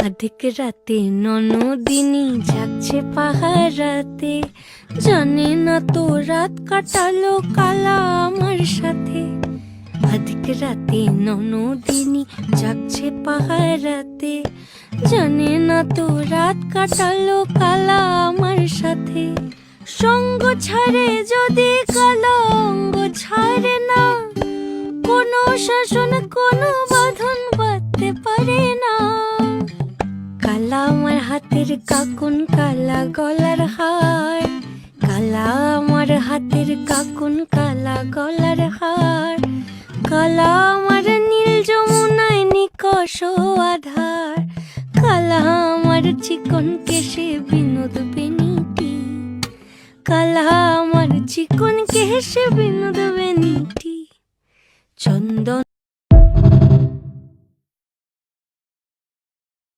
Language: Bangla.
আধিক রাতে ননদিনী যাচ্ছে পাহারাতে, জানে না তো রাত কাটালো কালা আমার সাথে। আধিক রাতে ননদিনী যাচ্ছে পাহারাতে, জানে না তো রাত কাটালো কালা আমার সাথে। সঙ্গ ছাড়ে যদি কালা অঙ্গ ছাড়ে না, কোনো শাসন কোনো বাঁধন বাঁধতে পারে না। কালা আমার হাতের কাকুন কালা গলার হার, কালা আমার হাতের কাকুন কালা গলার হার। কালা আমার নীল যমুনায় নিকষ আধার, কালা আমার চিকন কেশে বিনোদ বেনিটি, কালা আমার চিকন কেশে বিনোদ বেনিটি। চন্দন